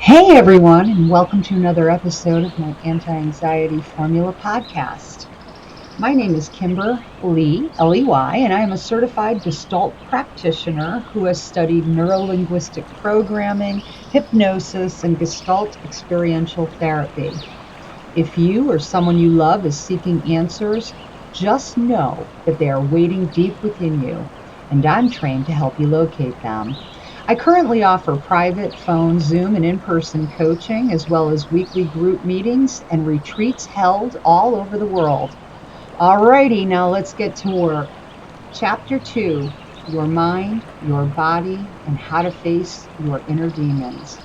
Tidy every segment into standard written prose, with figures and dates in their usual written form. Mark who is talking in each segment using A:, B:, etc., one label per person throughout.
A: Hey everyone, and welcome to another episode of my Anti-Anxiety Formula podcast. My name is Kimber Lee, L-E-Y, and I am a certified Gestalt practitioner who has studied neuro-linguistic programming, hypnosis, and Gestalt experiential therapy. If you or someone you love is seeking answers, just know that they are waiting deep within you, and I'm trained to help you locate them. I currently offer private phone, Zoom, and in-person coaching, as well as weekly group meetings and retreats held all over the world. Alrighty, now let's get to work. Chapter 2, Your Mind, Your Body, and How to Face Your Inner Demons.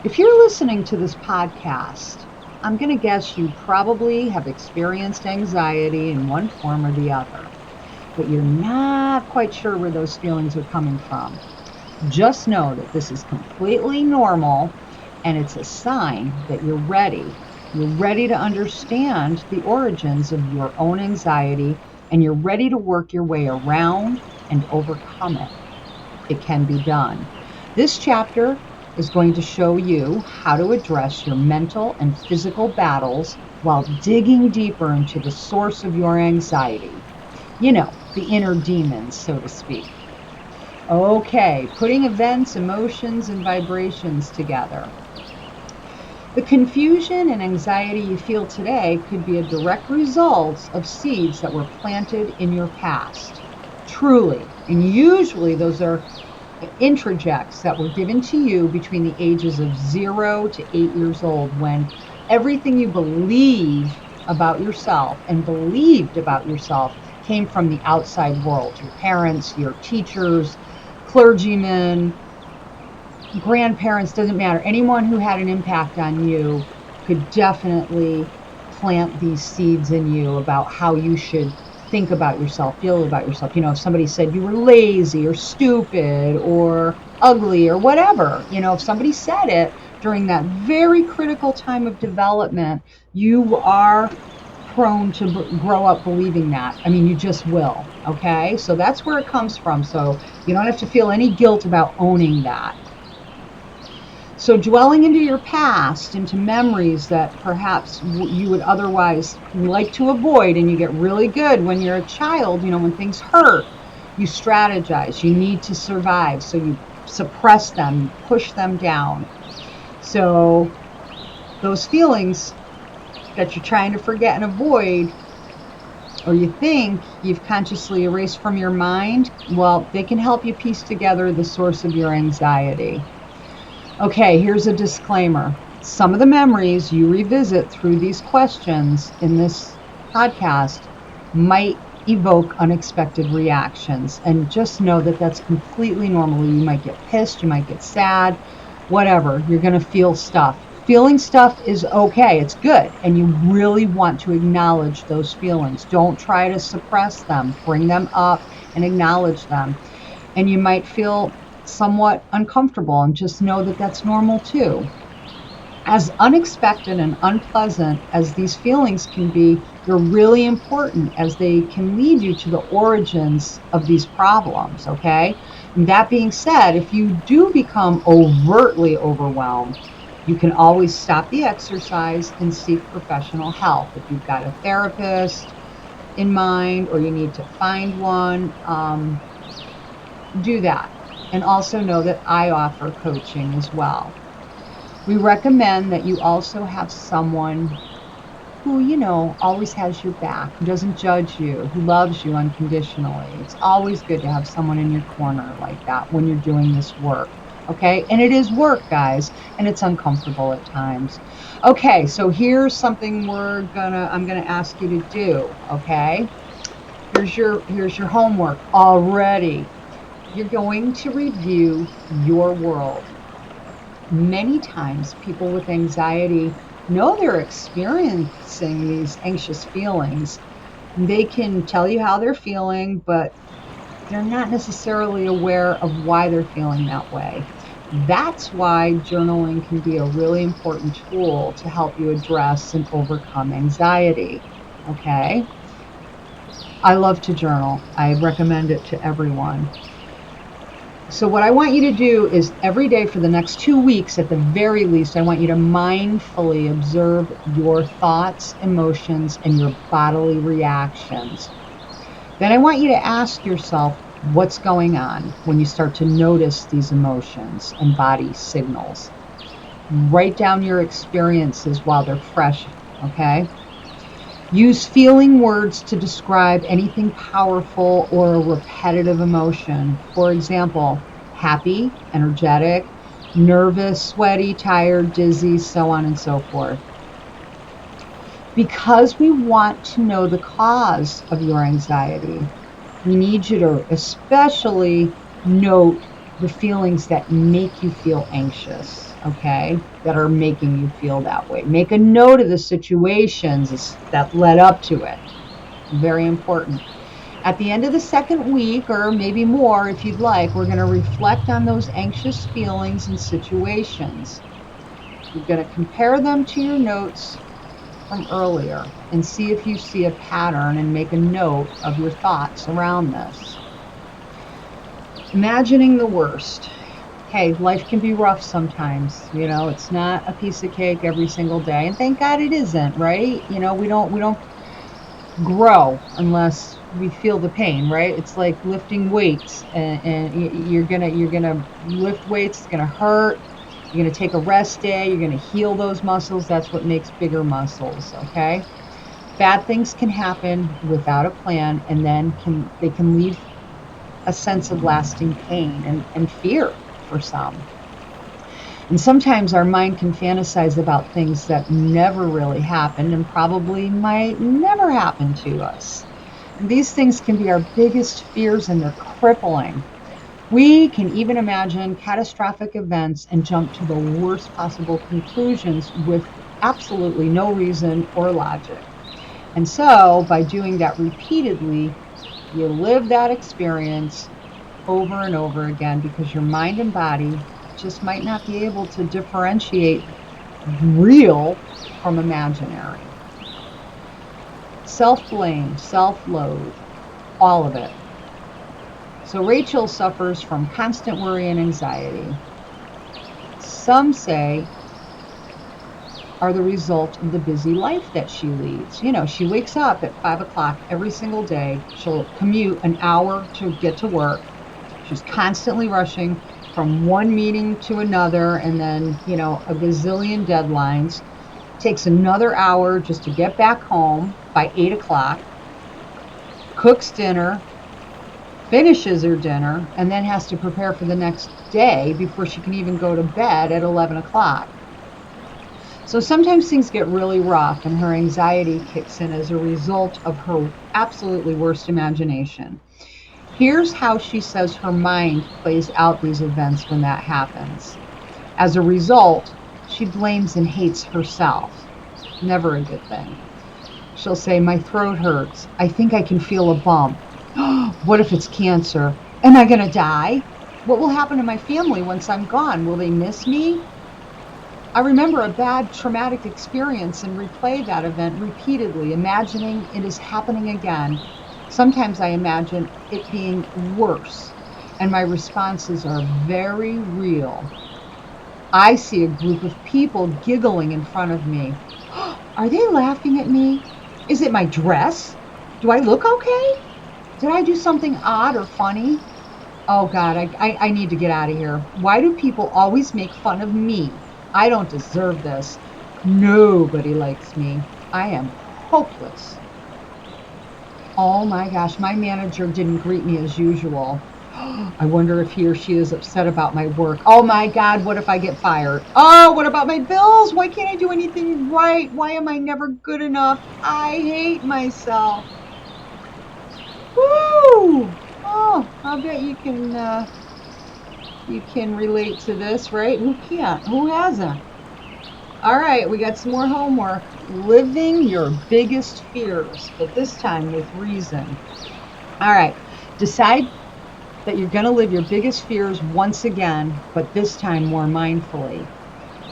A: If you're listening to this podcast, I'm going to guess you probably have experienced anxiety in one form or the other, but you're not quite sure where those feelings are coming from. Just know that this is completely normal, and it's a sign that you're ready. You're ready to understand the origins of your own anxiety, and you're ready to work your way around and overcome it. It can be done. This chapter is going to show you how to address your mental and physical battles while digging deeper into the source of your anxiety. You know, the inner demons, so to speak. Okay, putting events, emotions, and vibrations together. The confusion and anxiety you feel today could be a direct result of seeds that were planted in your past. Truly. And usually those are introjects that were given to you between the ages of 0 to 8 years old, when everything you believe about yourself and believed about yourself came from the outside world. Your parents, your teachers, clergymen, grandparents, doesn't matter. Anyone who had an impact on you could definitely plant these seeds in you about how you should think about yourself, feel about yourself. You know, if somebody said you were lazy or stupid or ugly or whatever, if somebody said it during that very critical time of development, you are prone to grow up believing that. I mean, you just will. Okay, so that's where it comes from. So you don't have to feel any guilt about owning that. So dwelling into your past, into memories that perhaps you would otherwise like to avoid, and you get really good when you're a child, when things hurt, you strategize, you need to survive, so you suppress them, you push them down. So those feelings that you're trying to forget and avoid, or you think you've consciously erased from your mind, well, they can help you piece together the source of your anxiety. Okay, here's a disclaimer. Some of the memories you revisit through these questions in this podcast might evoke unexpected reactions. And just know that that's completely normal. You might get pissed, you might get sad, whatever. You're going to feel stuff. Feeling stuff is okay. It's good. And you really want to acknowledge those feelings. Don't try to suppress them. Bring them up and acknowledge them. And you might feel somewhat uncomfortable, and just know that that's normal too. As unexpected and unpleasant as these feelings can be, they're really important, as they can lead you to the origins of these problems, okay? And that being said, if you do become overtly overwhelmed, you can always stop the exercise and seek professional help. If you've got a therapist in mind, or you need to find one, do that. And also know that I offer coaching as well. We recommend that you also have someone who, always has your back, who doesn't judge you, who loves you unconditionally. It's always good to have someone in your corner like that when you're doing this work. Okay? And it is work, guys, and it's uncomfortable at times. Okay, so here's something I'm gonna ask you to do, okay? Here's your homework already. You're going to review your world. Many times people with anxiety know they're experiencing these anxious feelings. They can tell you how they're feeling, but they're not necessarily aware of why they're feeling that way. That's why journaling can be a really important tool to help you address and overcome anxiety. Okay? I love to journal. I recommend it to everyone. So what I want you to do is every day for the next 2 weeks, at the very least, I want you to mindfully observe your thoughts, emotions, and your bodily reactions. Then I want you to ask yourself what's going on when you start to notice these emotions and body signals. Write down your experiences while they're fresh, okay? Use feeling words to describe anything powerful or a repetitive emotion. For example, happy, energetic, nervous, sweaty, tired, dizzy, so on and so forth. Because we want to know the cause of your anxiety, we need you to especially note the feelings that make you feel anxious, okay? That are making you feel that way. Make a note of the situations that led up to it. Very important. At the end of the second week, or maybe more if you'd like, we're going to reflect on those anxious feelings and situations. You're going to compare them to your notes from earlier and see if you see a pattern and make a note of your thoughts around this. Imagining the worst. Hey, life can be rough sometimes. It's not a piece of cake every single day, and thank God it isn't, right? We don't grow unless we feel the pain, right? It's like lifting weights, and you're gonna lift weights. It's gonna hurt. You're gonna take a rest day. You're gonna heal those muscles. That's what makes bigger muscles. Okay. Bad things can happen without a plan, and then they can leave a sense of lasting pain and fear for some. And sometimes our mind can fantasize about things that never really happened and probably might never happen to us. And these things can be our biggest fears, and they're crippling. We can even imagine catastrophic events and jump to the worst possible conclusions with absolutely no reason or logic. And so, by doing that repeatedly, you live that experience over and over again because your mind and body just might not be able to differentiate real from imaginary. Self-blame, self-loathe, all of it. So Rachel suffers from constant worry and anxiety. Some say are the result of the busy life that she leads. She wakes up at 5 o'clock every single day. She'll commute an hour to get to work. She's constantly rushing from one meeting to another, and then, a gazillion deadlines. Takes another hour just to get back home by 8 o'clock, cooks dinner, finishes her dinner, and then has to prepare for the next day before she can even go to bed at 11 o'clock. So sometimes things get really rough and her anxiety kicks in as a result of her absolutely worst imagination. Here's how she says her mind plays out these events when that happens. As a result, she blames and hates herself. Never a good thing. She'll say, my throat hurts. I think I can feel a bump. What if it's cancer? Am I going to die? What will happen to my family once I'm gone? Will they miss me? I remember a bad traumatic experience and replay that event repeatedly, imagining it is happening again. Sometimes I imagine it being worse, and my responses are very real. I see a group of people giggling in front of me. Are they laughing at me? Is it my dress? Do I look okay? Did I do something odd or funny? Oh God, I need to get out of here. Why do people always make fun of me? I don't deserve this. Nobody likes me. I am hopeless. Oh my gosh, my manager didn't greet me as usual. I wonder if he or she is upset about my work. Oh my God, what if I get fired? Oh, what about my bills? Why can't I do anything right? Why am I never good enough? I hate myself. Woo! Oh, I bet you can relate to this, right? Who can't? Who hasn't? All right, we got some more homework. Living your biggest fears, but this time with reason. All right, decide that you're going to live your biggest fears once again, but this time more mindfully.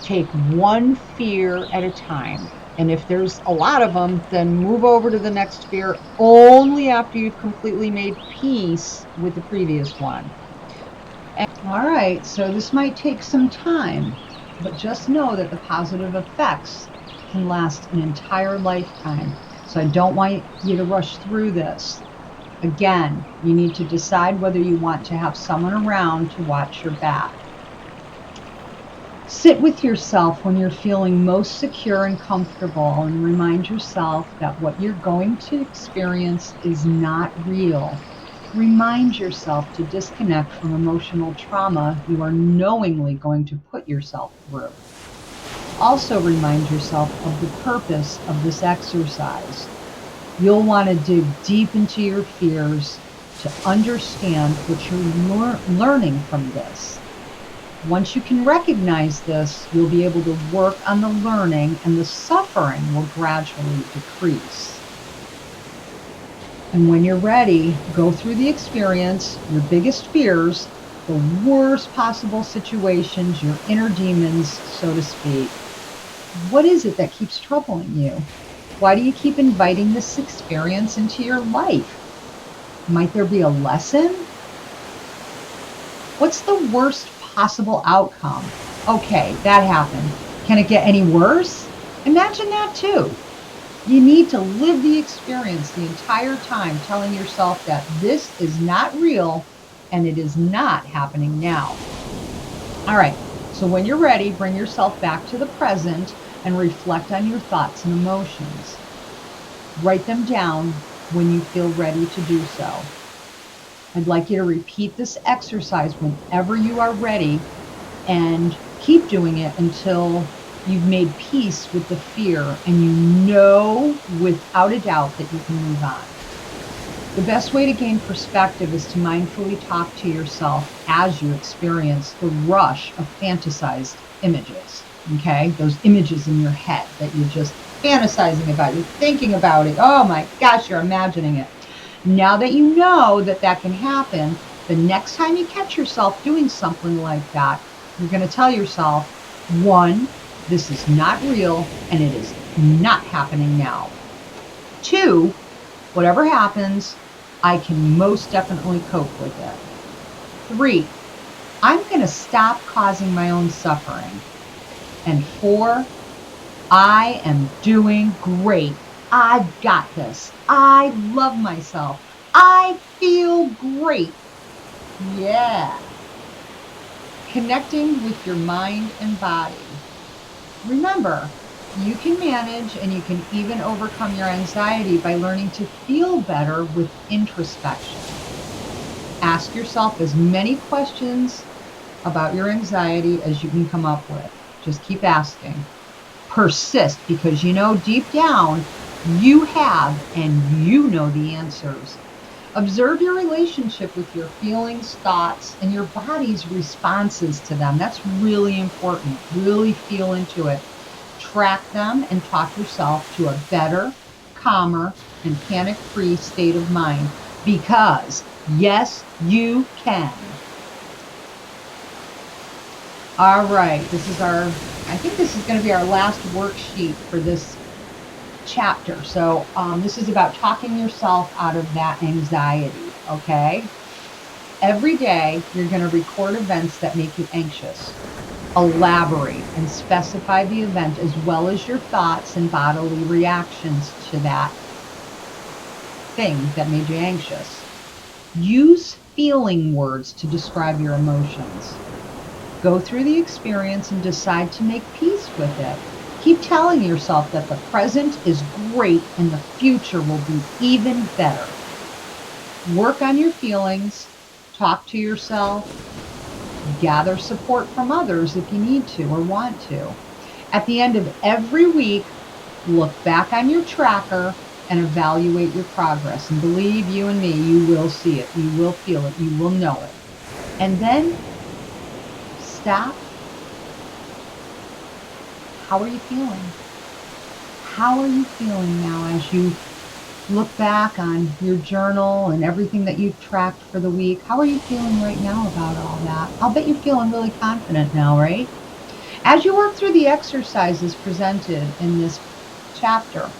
A: Take one fear at a time. And if there's a lot of them, then move over to the next fear only after you've completely made peace with the previous one. All right, so this might take some time, but just know that the positive effects can last an entire lifetime. So I don't want you to rush through this. Again, you need to decide whether you want to have someone around to watch your back. Sit with yourself when you're feeling most secure and comfortable, and remind yourself that what you're going to experience is not real. Remind yourself to disconnect from emotional trauma you are knowingly going to put yourself through. Also, remind yourself of the purpose of this exercise. You'll want to dig deep into your fears to understand what you're learning from this. Once you can recognize this, you'll be able to work on the learning, and the suffering will gradually decrease. And when you're ready, go through the experience, your biggest fears, the worst possible situations, your inner demons, so to speak. What is it that keeps troubling you? Why do you keep inviting this experience into your life? Might there be a lesson? What's the worst possible outcome? Okay, that happened. Can it get any worse? Imagine that too. You need to live the experience the entire time, telling yourself that this is not real and it is not happening now. All right, so when you're ready, bring yourself back to the present and reflect on your thoughts and emotions. Write them down when you feel ready to do so. I'd like you to repeat this exercise whenever you are ready, and keep doing it until you've made peace with the fear and you know without a doubt that you can move on. The best way to gain perspective is to mindfully talk to yourself as you experience the rush of fantasized images. Okay? Those images in your head that you're just fantasizing about, you're thinking about it. Oh my gosh, you're imagining it. Now that you know that that can happen, the next time you catch yourself doing something like that, you're going to tell yourself, 1, this is not real and it is not happening now. 2, whatever happens, I can most definitely cope with it. 3, I'm going to stop causing my own suffering. And 4, I am doing great. I've got this. I love myself. I feel great. Yeah. Connecting with your mind and body. Remember, you can manage and you can even overcome your anxiety by learning to feel better with introspection. Ask yourself as many questions about your anxiety as you can come up with. Just keep asking. Persist, because you know deep down you have and you know the answers. Observe your relationship with your feelings, thoughts, and your body's responses to them. That's really important. Really feel into it. Track them and talk yourself to a better, calmer, and panic-free state of mind, because yes, you can. All right, I think this is going to be our last worksheet for this chapter. So this is about talking yourself out of that anxiety, okay? Every day, you're going to record events that make you anxious. Elaborate and specify the event as well as your thoughts and bodily reactions to that thing that made you anxious. Use feeling words to describe your emotions. Go through the experience and decide to make peace with it. Keep telling yourself that the present is great and the future will be even better. Work on your feelings, talk to yourself, gather support from others if you need to or want to. At the end of every week, look back on your tracker and evaluate your progress. And believe you and me, you will see it, you will feel it, you will know it. And then stop. How are you feeling? How are you feeling now as you look back on your journal and everything that you've tracked for the week? How are you feeling right now about all that? I'll bet you're feeling really confident now, right? As you work through the exercises presented in this chapter,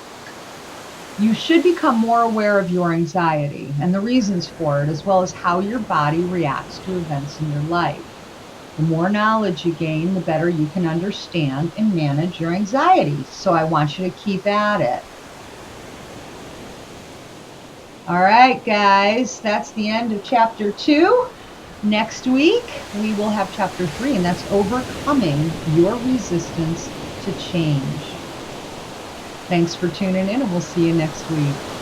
A: you should become more aware of your anxiety and the reasons for it, as well as how your body reacts to events in your life. The more knowledge you gain, the better you can understand and manage your anxiety. So I want you to keep at it. All right, guys, that's the end of chapter 2. Next week, we will have chapter 3, and that's overcoming your resistance to change. Thanks for tuning in, and we'll see you next week.